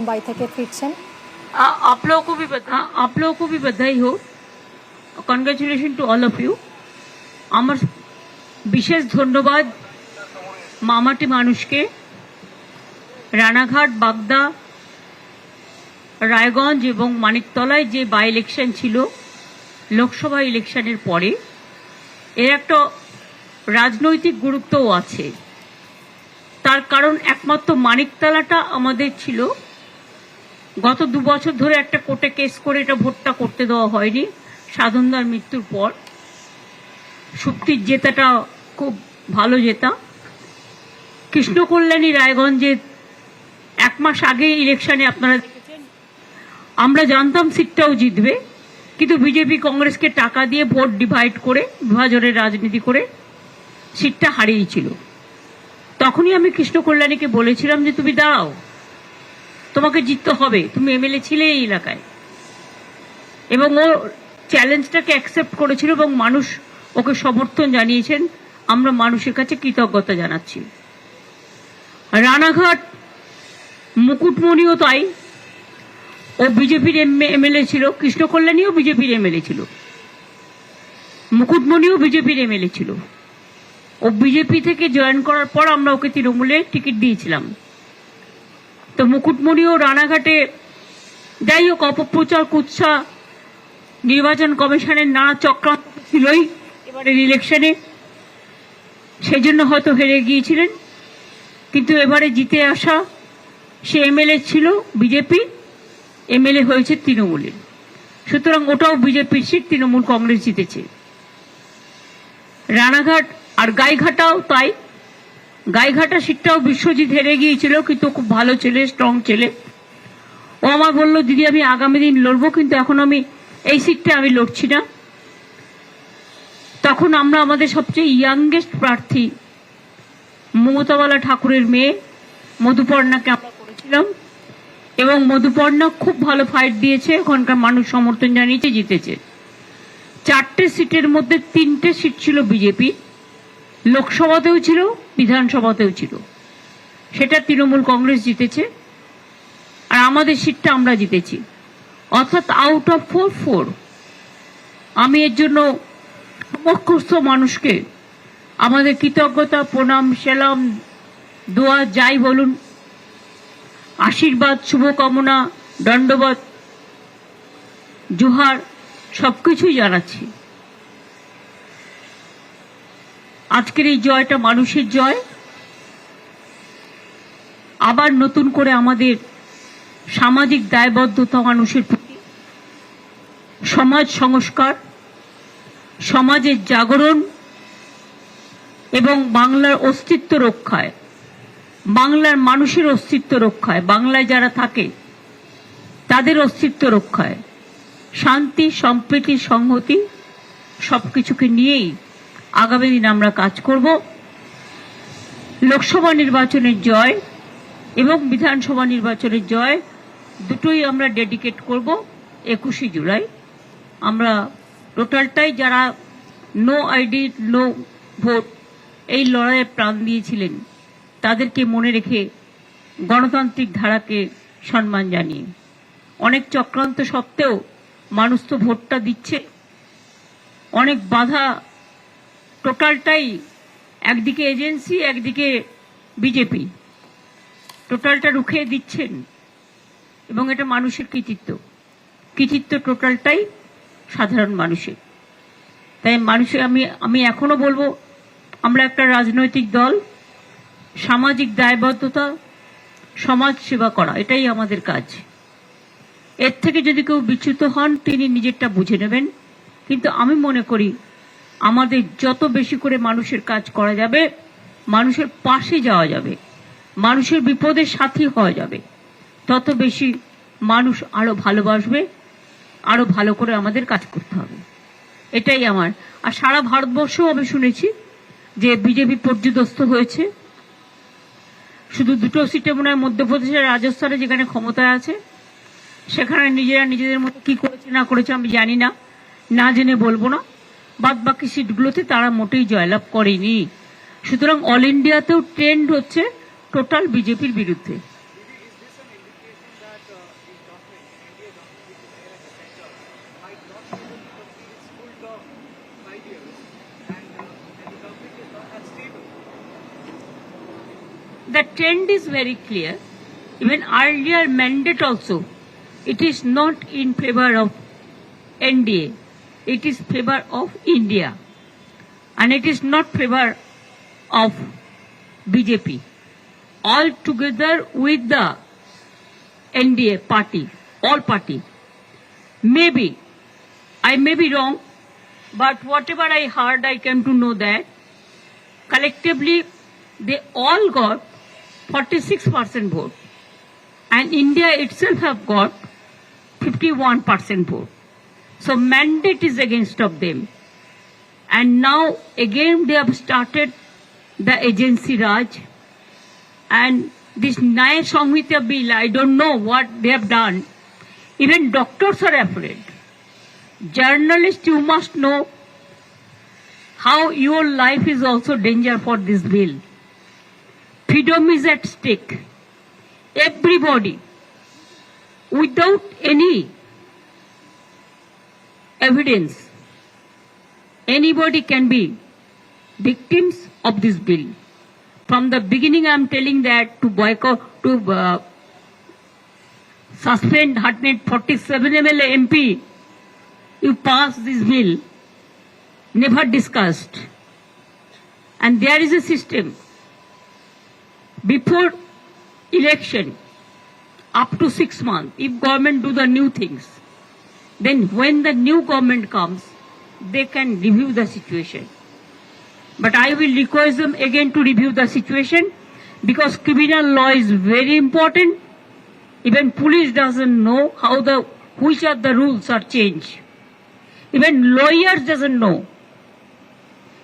मुंबई থেকে ফিরছেন। आप लोगों को भी बधाई हो। Congratulation to all of you. আমার বিশেষ ধন্যবাদ মামাটি মানুষকে। রানাঘাট, বাগদা, রায়গঞ্জ এবং মানিকতলায় যে বাই ইলেকশন ছিল লোকসভা ইলেকশনের পরে, এর একটা রাজনৈতিক গুরুত্বও আছে। তার কারণ একমাত্র মানিকতলাটা আমাদের ছিল, গত 2 বছর ধরে একটা কোর্টে কেস করে এটা ভোটটা করতে দেওয়া হয়নি। সাধনদার মৃত্যুর পর সুপ্তির জেতাটা খুব ভালো জেতা। কৃষ্ণকল্যাণী রায়গঞ্জে 1 মাস আগে ইলেকশনে আপনারা দেখেছেন, আমরা জানতাম সিটটাও জিতবে, কিন্তু বিজেপি কংগ্রেসকে টাকা দিয়ে ভোট ডিভাইড করে, বিভাজনের রাজনীতি করে সিটটা হারিয়েছিল। তখনই আমি কৃষ্ণকল্যাণীকে বলেছিলাম যে তুমি দাঁড়াও, তোমাকে জিততে হবে, তুমি এমএলএ ছিলে এই এলাকায়। এবং ও চ্যালেঞ্জটাকে অ্যাকসেপ্ট করেছিল এবং মানুষ ওকে সমর্থন জানিয়েছেন। আমরা মানুষের কাছে কৃতজ্ঞতা জানাচ্ছি। রানাঘাট মুকুটমণিও তাই, ও বিজেপির এমএলএ ছিল, কৃষ্ণকল্যাণীও বিজেপির এমএলএ ছিল, মুকুটমণিও বিজেপির এমএলএ ছিল। ও বিজেপি থেকে জয়েন করার পর আমরা ওকে তৃণমূলে টিকিট দিয়েছিলাম। তো মুকুটমণিও রানাঘাটে, যাই হোক, অপপ্রচার কুৎসা, নির্বাচন কমিশনের নানা চক্রান্ত ছিলই এবারের ইলেকশনে, সেই জন্য হয়তো হেরে গিয়েছিলেন। কিন্তু এবারে জিতে আসা সে এমএলএ ছিল বিজেপি, এমএলএ হয়েছে তৃণমূলের। সুতরাং ওটাও বিজেপির সিট, তৃণমূল কংগ্রেস জিতেছে। রানাঘাট আর গাইঘাটাও তাই, গাইঘাটা সিটটাও বিশ্বজিৎ হেরে গিয়েছিল, কিন্তু খুব ভালো ছেলে, স্ট্রং ছেলে। ও আমার বললো, দিদি আমি আগামী দিন লড়বো, কিন্তু এখন আমি এই সিটটা আমি লড়ছি না। তখন আমরা আমাদের সবচেয়ে ইয়াংগেস্ট প্রার্থী মমতাবালা ঠাকুরের মেয়ে মধুপর্ণাকে আমরা করেছিলাম, এবং মধুপর্ণা খুব ভালো ফাইট দিয়েছে, ওখানকার মানুষ সমর্থন জানিয়েছে, জিতেছে। 4টে সিটের মধ্যে 3টে সিট ছিল বিজেপি, লোকসভাতেও ছিল, বিধানসভাতেও ছিল। সেটা তৃণমূল কংগ্রেস জিতেছে, আর আমাদের সিটটা আমরা জিতেছি। অর্থাৎ আউট অফ 4। আমি এর জন্য সমস্ত মানুষকে আমাদের কৃতজ্ঞতা, প্রণাম, সেলাম, দোয়া যাই বলুন, আশীর্বাদ, শুভকামনা, দণ্ডবত, জোহার সবকিছুই জানাচ্ছি। আজকের এই জয়টা মানুষের জয়। আবার নতুন করে আমাদের সামাজিক দায়বদ্ধতা, মানুষের প্রতি সমাজ সংস্কার, সমাজের জাগরণ এবং বাংলার অস্তিত্ব রক্ষায়, বাংলার মানুষের অস্তিত্ব রক্ষায়, বাংলায় যারা থাকে তাদের অস্তিত্ব রক্ষায়, শান্তি, সম্প্রীতি, সংহতি সবকিছুকে নিয়েই আগামী দিন আমরা কাজ করব। লোকসভা নির্বাচনের জয় এবং বিধানসভা নির্বাচনের জয় দুটোই আমরা ডেডিকেট করব 21শে জুলাই। আমরা টোটালটাই যারা নো আইডি নো ভোট এই লড়াইয়ে প্রাণ দিয়েছিলেন তাদেরকে মনে রেখে গণতান্ত্রিক ধারাকে সম্মান জানিয়ে, অনেক চক্রান্ত সত্ত্বেও মানুষ তো ভোটটা দিচ্ছে, অনেক বাধা, টোটালটাই একদিকে এজেন্সি, একদিকে বিজেপি, টোটালটা রুখে দিচ্ছেন, এবং এটা মানুষের কৃতিত্ব টোটালটাই সাধারণ মানুষের। তাই মানুষের আমি এখনো বলবো, আমরা একটা রাজনৈতিক দল, সামাজিক দায়বদ্ধতা, সমাজ সেবা করা, এটাই আমাদের কাজ। এর থেকে যদি কেউ বিচ্যুত হন তিনি নিজেরটা বুঝে নেবেন, কিন্তু আমি মনে করি আমাদের যত বেশি করে মানুষের কাজ করা যাবে, মানুষের পাশে যাওয়া যাবে, মানুষের বিপদের সাথী হওয়া যাবে, তত বেশি মানুষ আরো ভালোবাসবে, আরো ভালো করে আমাদের কাজ করতে হবে, এটাই আমার। আর সারা ভারতবর্ষেও আমি শুনেছি যে বিজেপি পর্যুদস্ত হয়েছে। শুধু 2টো সিটে মনে হয় মধ্যপ্রদেশের, রাজস্থানে যেখানে ক্ষমতায় আছে, সেখানে নিজেরা নিজেদের মতো কি করেছে না করেছে আমি জানি না, না জেনে বলবো না। বাদ বাকি সিটগুলোতে তারা মোটেই জয়লাভ করেনি। সুতরাং অল ইন্ডিয়াতেও ট্রেন্ড হচ্ছে টোটাল বিজেপির বিরুদ্ধে। that the government, India government, which is there at the center, might not be able to complete its full term, 5 years, and the government is not that stable. The trend is very clear. Even earlier mandate also, it is not in favor of NDA. It is favor of India. And it is not favor of BJP. All together with the NDA party, all party. Maybe, I may be wrong, but whatever I heard, I came to know that collectively they all got 46% vote. And India itself have got 51% vote. So mandate is against of them. And now again they have started the agency Raj. And this Nyaya Samhita bill, I don't know what they have done. Even doctors are afraid. Journalists, you must know how your life is also danger for this bill. Freedom is at stake. Everybody, without any evidence, anybody can be victims of this bill. From the beginning, I am telling that to boycott, to suspend 147 MLA MP, you pass this bill, never discussed. And there is a system. Before election, up to 6 months, if government do the new things, then when the new government comes, they can review the situation. But I will request them again to review the situation because criminal law is very important. Even police doesn't know how which of the rules are changed. Even lawyers doesn't know.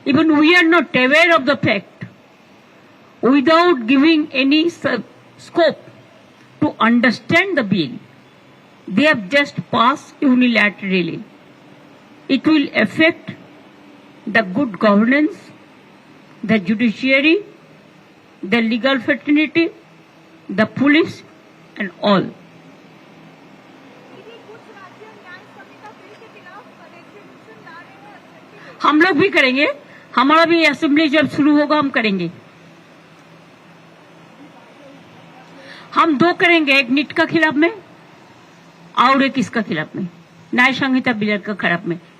Even we are not aware of the fact. Without giving any scope to understand the bill, they have just passed unilaterally. It will affect the good governance, the judiciary, the legal fraternity, the police, and all. हम लोग भी करेंगे, हमारा भी assembly जब शुरू होगा हम करेंगे. हम 2 करेंगे, एक नीट का खिलाफ में और एक इसका खिलाफ में, न्याय संहिता बिल का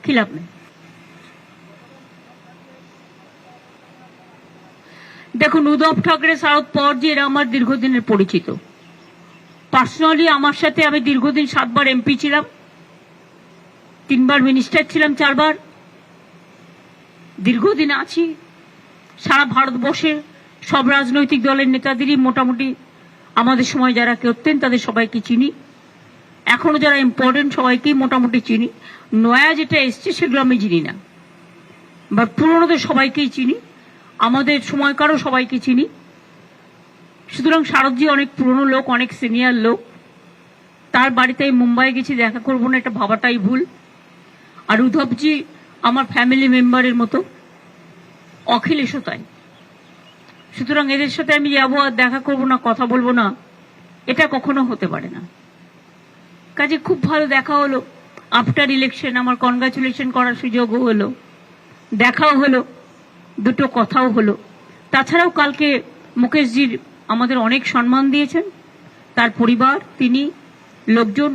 खिलाफ में. দেখুন উদ্ধব ঠাকরে শরদ পাওয়ারজি এরা আমার দীর্ঘদিনের পরিচিত. পার্সোনালি আমার সাথে আমি দীর্ঘদিন 7 বার এমপি ছিলাম, 3 বার মিনিস্টার ছিলাম, 4 বার দীর্ঘদিন আছি. সারা ভারতবর্ষে সব রাজনৈতিক দলের নেতাদেরই মোটামুটি আমাদের সময় যারা করতেন তাদের সবাইকে চিনি. এখনো যারা ইম্পর্টেন্ট সবাইকেই মোটামুটি চিনি. নয়া যেটা এসছে সেগুলো আমি চিনি না, বাট পুরোনোদের সবাইকেই চিনি, আমাদের সময়কারও সবাইকে চিনি. সুতরাং শারদজি অনেক পুরনো লোক, অনেক সিনিয়র লোক. তার বাড়িতে মুম্বাই গেছি, দেখা করবো না এটা ভাবাটাই ভুল. আর উদ্ধবজি আমার ফ্যামিলি মেম্বারের মতো, অখিলেশও তাই. সুতরাং এদের সাথে আমি যাবো আর দেখা করবো না, কথা বলবো না, এটা কখনো হতে পারে না. কাজে খুব ভালো দেখা হলো. আফটার ইলেকশন আমার কনগ্রাচুলেশন করার সুযোগও হলো, দেখাও হলো, দুটো কথাও হলো. তাছাড়াও কালকে মুকেশজির আমাদের অনেক সম্মান দিয়েছেন, তার পরিবার, তিনি, লোকজন,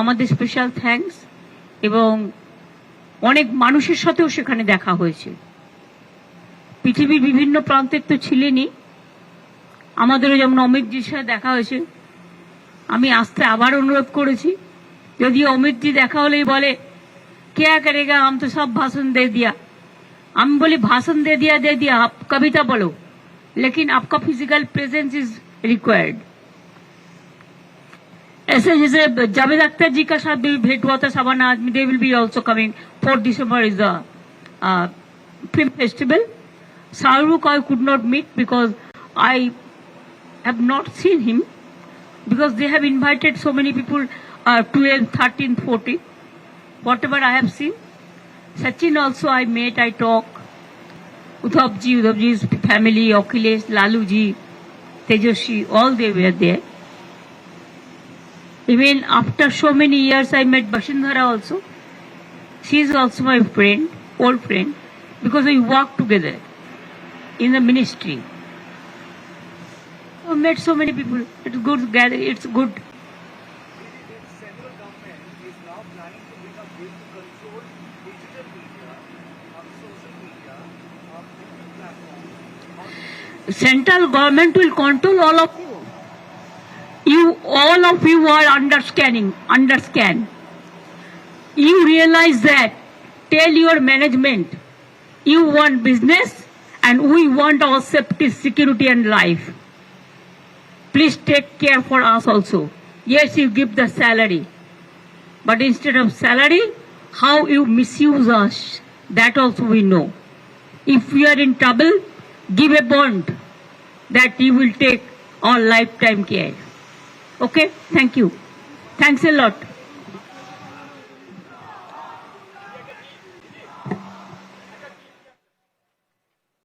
আমাদের স্পেশাল থ্যাঙ্কস. এবং অনেক মানুষের সাথেও সেখানে দেখা হয়েছে. পৃথিবীর বিভিন্ন প্রান্তের তো ছিলেনই, আমাদেরও যেমন অমিতজির সাথে দেখা হয়েছে. আমি আসতে আবার অনুরোধ করেছি, যদিও অমিতজি দেখা হলেই বলে क्या करेगा, हम तो सब भाषण दे दिया. हम बोले भाषण दे दिया, आप कविता बोलो, लेकिन आपका फिजिकल प्रेजेंस इज रिक्वायर्ड. ऐसे जैसे जावेद अख्तर जी का साथ भी भेंट हुआ था साबाना आदमी, they will be also coming. 4 December is the film festival. Shahrukh I could not meet because I have not seen him, because they have invited so many people, 12, 13, 14, whatever I have seen. Sachin also I met, I talk. Uddhavji's family, Akhilesh, Laluji, Tejoshi, all they were there. Even after so many years, I met Bashindhara also. She is also my friend, old friend, because we work together in the ministry. I met so many people. It's good gathering. It's good. The central government is now planning to bring a bill to control digital media, social media, digital platforms. Central government will control all of you. All of you are underscan. You realize that. Tell your management, you want business and we want our safety, security and life. Please take care for us also. Yes, you give the salary. But instead of salary, how you misuse us, that also we know. If we are in trouble, give a bond that you will take our lifetime care. Okay? Thank you. Thanks a lot.